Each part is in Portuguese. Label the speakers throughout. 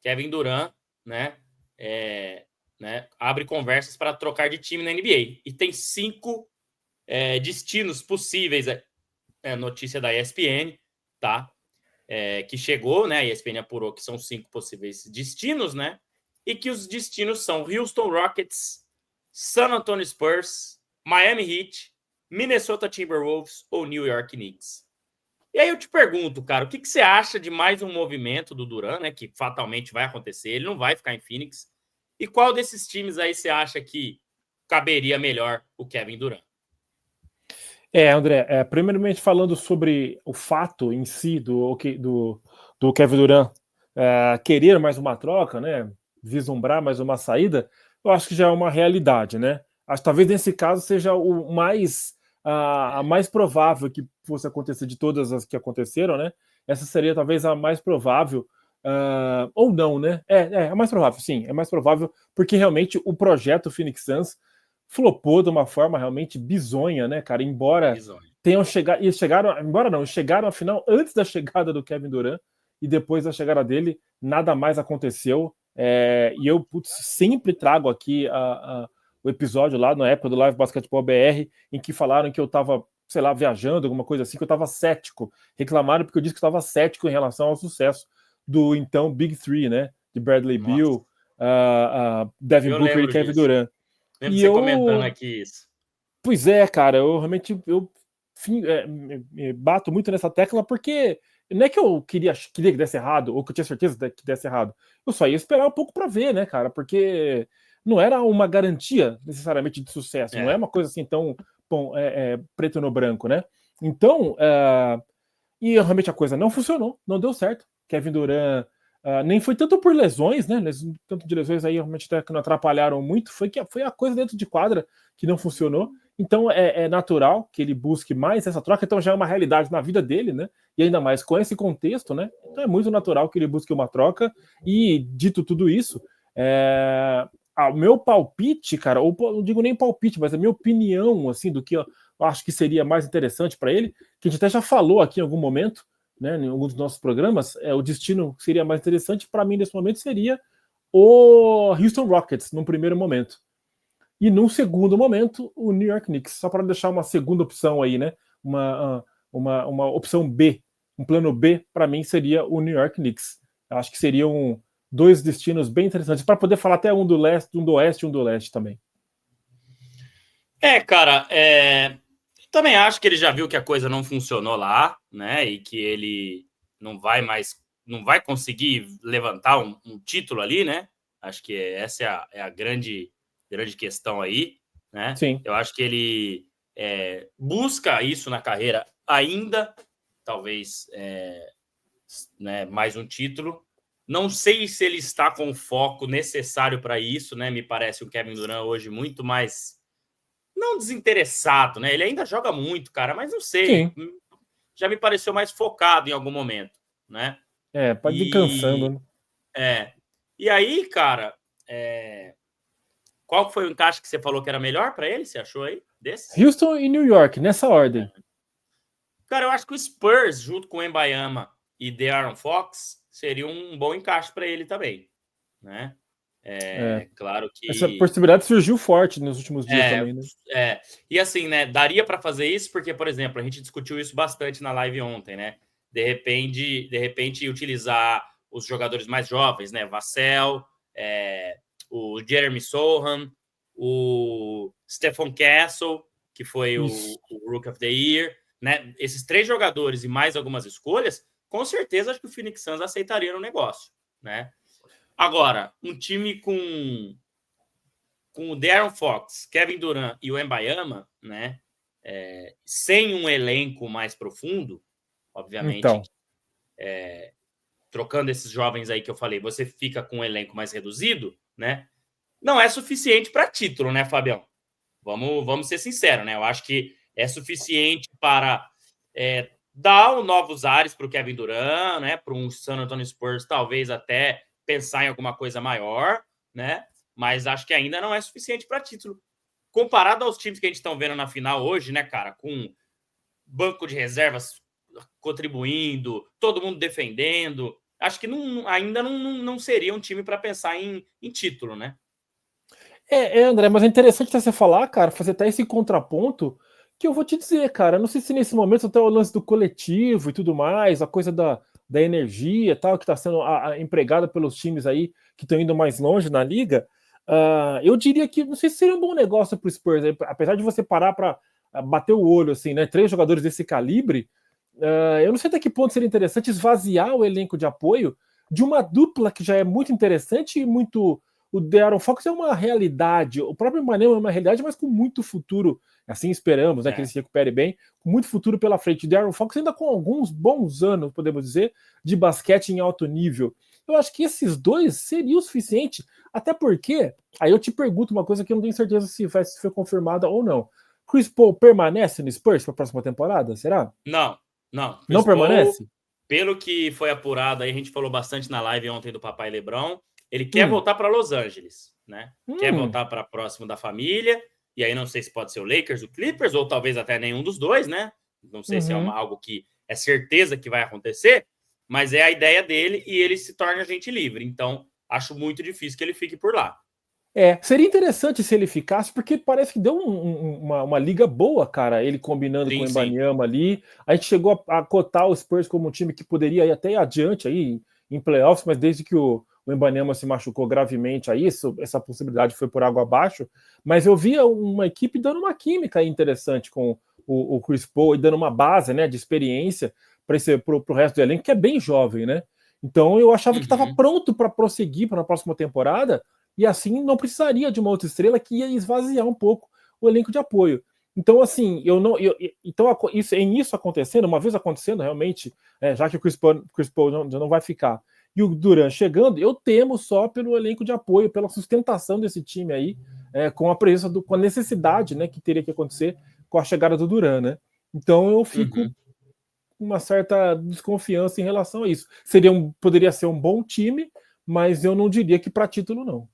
Speaker 1: Kevin Durant, né, abre conversas para trocar de time na NBA. E tem 5 destinos possíveis, notícia da ESPN, tá? Que chegou, né? A ESPN apurou que são 5 possíveis destinos, né? E que os destinos são Houston Rockets, San Antonio Spurs, Miami Heat, Minnesota Timberwolves ou New York Knicks. E aí eu te pergunto, cara, o que você acha de mais um movimento do Durant, né? Que fatalmente vai acontecer, ele não vai ficar em Phoenix. E qual desses times aí você acha que caberia melhor o Kevin Durant?
Speaker 2: André, primeiramente falando sobre o fato em si do Kevin Durant querer mais uma troca, né? Vislumbrar mais uma saída, eu acho que já é uma realidade, né? Acho que talvez nesse caso seja o mais a mais provável que fosse acontecer de todas as que aconteceram, né? Essa seria talvez a mais provável, ou não, né? É a mais provável, sim, é mais provável, porque realmente o projeto Phoenix Suns flopou de uma forma realmente bizonha, né, cara? Embora tenham chegado. E chegaram. Embora não, chegaram à final antes da chegada do Kevin Durant e depois da chegada dele, nada mais aconteceu. E eu sempre trago aqui o episódio lá na época do Live Basketball BR, em que falaram que eu tava, sei lá, viajando, alguma coisa assim, que eu tava cético. Reclamaram porque eu disse que eu tava cético em relação ao sucesso do então Big Three, né? De Bradley Beal, Devin Booker e Kevin Durant.
Speaker 1: Lembro de você comentando aqui isso.
Speaker 2: Pois é, cara, eu realmente bato muito nessa tecla porque não é que eu queria que desse errado ou que eu tinha certeza que desse errado. Eu só ia esperar um pouco para ver, né, cara? Porque não era uma garantia necessariamente de sucesso, não é uma coisa assim tão preto no branco, né? Então, e realmente a coisa não funcionou, não deu certo. Kevin Durant nem foi tanto por lesões, né? Tanto de lesões aí realmente até que não atrapalharam muito, foi a coisa dentro de quadra que não funcionou. Então é natural que ele busque mais essa troca, então já é uma realidade na vida dele, né? E ainda mais com esse contexto, né? Então é muito natural que ele busque uma troca. E dito tudo isso, o meu palpite, cara, ou não digo nem palpite, mas a minha opinião, assim, do que eu acho que seria mais interessante para ele, que a gente até já falou aqui em algum momento, né, em alguns dos nossos programas, o destino que seria mais interessante para mim nesse momento seria o Houston Rockets, num primeiro momento. E num segundo momento, o New York Knicks, só para deixar uma segunda opção aí, né? Uma opção B, um plano B, para mim seria o New York Knicks. Eu acho que seriam 2 destinos bem interessantes, para poder falar até um do leste, um do oeste e um do leste também.
Speaker 1: Cara, também acho que ele já viu que a coisa não funcionou lá, né? E que ele não vai conseguir levantar um título ali, né? Acho que essa é a grande questão aí, né?
Speaker 2: Sim.
Speaker 1: Eu acho que ele busca isso na carreira ainda, talvez né, mais um título. Não sei se ele está com o foco necessário para isso, né? Me parece o Kevin Durant hoje muito mais não desinteressado, né? Ele ainda joga muito, cara, mas não sei.
Speaker 2: Sim.
Speaker 1: Já me pareceu mais focado em algum momento, né?
Speaker 2: Pode ir cansando,
Speaker 1: né? E aí, cara, qual foi o encaixe que você falou que era melhor para ele? Você achou aí desses?
Speaker 2: Houston e New York, nessa ordem.
Speaker 1: Cara, eu acho que o Spurs, junto com o Wembanyama e De'Aaron Fox, seria um bom encaixe para ele também, né? Claro que
Speaker 2: essa possibilidade surgiu forte nos últimos dias também, né?
Speaker 1: E assim, né, daria para fazer isso porque, por exemplo, a gente discutiu isso bastante na live ontem, né? De repente utilizar os jogadores mais jovens, né? Vassell, o Jeremy Sohan, o Stephon Castle, que foi o Rook of the Year, né? Esses 3 jogadores e mais algumas escolhas, com certeza acho que o Phoenix Suns aceitaria no negócio, né? Agora, um time com o De'Aaron Fox, Kevin Durant e o Wembanyama, né? Sem um elenco mais profundo, obviamente,
Speaker 2: Então.
Speaker 1: trocando esses jovens aí que eu falei, você fica com um elenco mais reduzido, né? Não é suficiente para título, né, Fabião? Vamos ser sinceros, né? Eu acho que é suficiente para dar novos ares para o Kevin Durant, né? Para um San Antonio Spurs, talvez até pensar em alguma coisa maior, né? Mas acho que ainda não é suficiente para título. Comparado aos times que a gente está vendo na final hoje, né, cara? Com banco de reservas contribuindo, todo mundo defendendo, acho que ainda não seria um time para pensar em título, né?
Speaker 2: André, mas é interessante até você falar, cara, fazer até esse contraponto, que eu vou te dizer, cara, não sei se nesse momento até o lance do coletivo e tudo mais, a coisa da energia e tal, que está sendo empregada pelos times aí que estão indo mais longe na liga, eu diria que não sei se seria um bom negócio para o Spurs, apesar de você parar para bater o olho, assim, né, 3 jogadores desse calibre, eu não sei até que ponto seria interessante esvaziar o elenco de apoio de uma dupla que já é muito interessante e muito. O De'Aaron Fox é uma realidade, o próprio Emmanuel é uma realidade, mas com muito futuro, assim esperamos, né, que ele se recupere bem, com muito futuro pela frente. O De'Aaron Fox ainda com alguns bons anos, podemos dizer, de basquete em alto nível. Eu acho que esses dois seriam o suficiente, até porque, aí eu te pergunto uma coisa que eu não tenho certeza se foi confirmada ou não. Chris Paul permanece no Spurs para a próxima temporada, será?
Speaker 1: Não.
Speaker 2: Não permanece?
Speaker 1: Pelo que foi apurado, aí a gente falou bastante na live ontem do Papai LeBron, ele quer voltar para Los Angeles, né? Quer voltar para próximo da família, e aí não sei se pode ser o Lakers, o Clippers, ou talvez até nenhum dos dois, né? Não sei se é algo que é certeza que vai acontecer, mas é a ideia dele e ele se torna agente livre. Então, acho muito difícil que ele fique por lá.
Speaker 2: Seria interessante se ele ficasse, porque parece que deu uma liga boa, cara, ele combinando com o Wembanyama ali. A gente chegou a cotar o Spurs como um time que poderia ir até adiante aí em playoffs, mas desde que o Wembanyama se machucou gravemente aí, essa possibilidade foi por água abaixo. Mas eu via uma equipe dando uma química interessante com o Chris Paul e dando uma base, né, de experiência para o resto do elenco, que é bem jovem, né? Então eu achava que estava pronto para prosseguir para a próxima temporada. E assim não precisaria de uma outra estrela que ia esvaziar um pouco o elenco de apoio. Então, assim, isso acontecendo, uma vez acontecendo realmente, já que o Chris Paul já não vai ficar, e o Durant chegando, eu temo só pelo elenco de apoio, pela sustentação desse time aí, com a presença, com a necessidade, né, que teria que acontecer com a chegada do Durant, né? Então eu fico com uma certa desconfiança em relação a isso. Poderia ser um bom time, mas eu não diria que para título, não.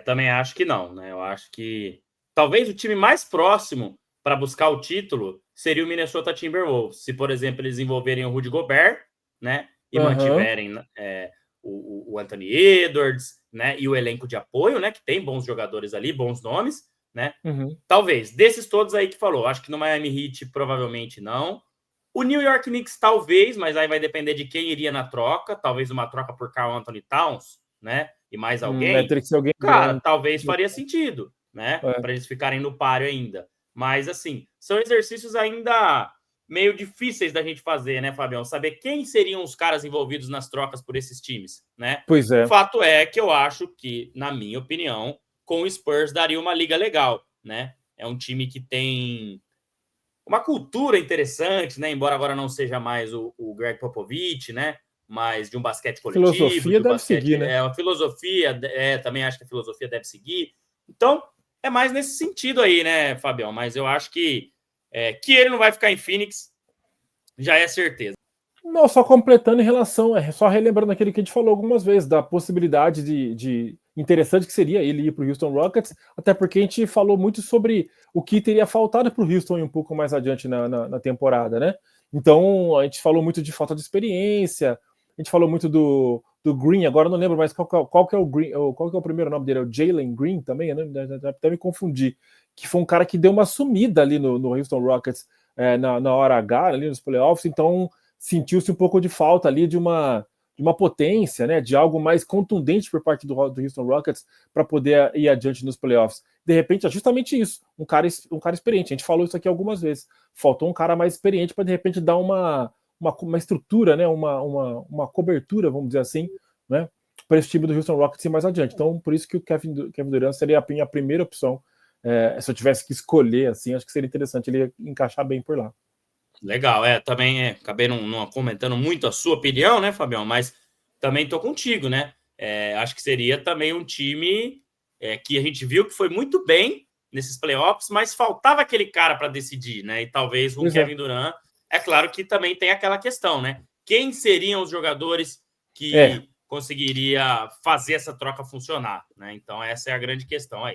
Speaker 1: Também acho que não, né? Eu acho que talvez o time mais próximo para buscar o título seria o Minnesota Timberwolves. Se, por exemplo, eles envolverem o Rudy Gobert, né? E mantiverem o Anthony Edwards, né? E o elenco de apoio, né? Que tem bons jogadores ali, bons nomes, né? Talvez. Desses todos aí que falou. Acho que no Miami Heat, provavelmente não. O New York Knicks, talvez, mas aí vai depender de quem iria na troca. Talvez uma troca por Karl Anthony Towns, né? E mais alguém,
Speaker 2: teria que ser alguém
Speaker 1: cara,
Speaker 2: grande.
Speaker 1: talvez faria sentido, né? Para eles ficarem no páreo ainda. Mas, assim, são exercícios ainda meio difíceis da gente fazer, né, Fabião? Saber quem seriam os caras envolvidos nas trocas por esses times, né?
Speaker 2: Pois é.
Speaker 1: O fato é que eu acho que, na minha opinião, com o Spurs daria uma liga legal, né? É um time que tem uma cultura interessante, né? Embora agora não seja mais o Greg Popovich, né? Mas de um basquete coletivo,
Speaker 2: Filosofia deve seguir, né?
Speaker 1: Uma filosofia, também acho que a filosofia deve seguir. Então, é mais nesse sentido aí, né, Fabião? Mas eu acho que ele não vai ficar em Phoenix já é certeza.
Speaker 2: Não, só completando em relação, só relembrando aquele que a gente falou algumas vezes, da possibilidade de interessante que seria ele ir para o Houston Rockets, até porque a gente falou muito sobre o que teria faltado para o Houston um pouco mais adiante na temporada, né? Então, a gente falou muito de falta de experiência, a gente falou muito do Green, agora eu não lembro mais qual que é o Green, qual que é o primeiro nome dele, é o Jalen Green também, né? Até me confundi, que foi um cara que deu uma sumida ali no Houston Rockets na hora H, ali nos playoffs, então sentiu-se um pouco de falta ali de uma potência, né, de algo mais contundente por parte do Houston Rockets para poder ir adiante nos playoffs. De repente, é justamente isso, um cara experiente. A gente falou isso aqui algumas vezes. Faltou um cara mais experiente para, de repente, dar uma estrutura, né, uma cobertura, vamos dizer assim, né, para esse time do Houston Rockets ir mais adiante. Então, por isso que o Kevin Durant seria a minha primeira opção. Se eu tivesse que escolher, assim, acho que seria interessante ele encaixar bem por lá.
Speaker 1: Legal, também acabei não comentando muito a sua opinião, né, Fabião? Mas também estou contigo, né? Acho que seria também um time que a gente viu que foi muito bem nesses playoffs, mas faltava aquele cara para decidir, né? E talvez com o Kevin Durant. É claro que também tem aquela questão, né? Quem seriam os jogadores que conseguiria fazer essa troca funcionar, né? Então essa é a grande questão aí.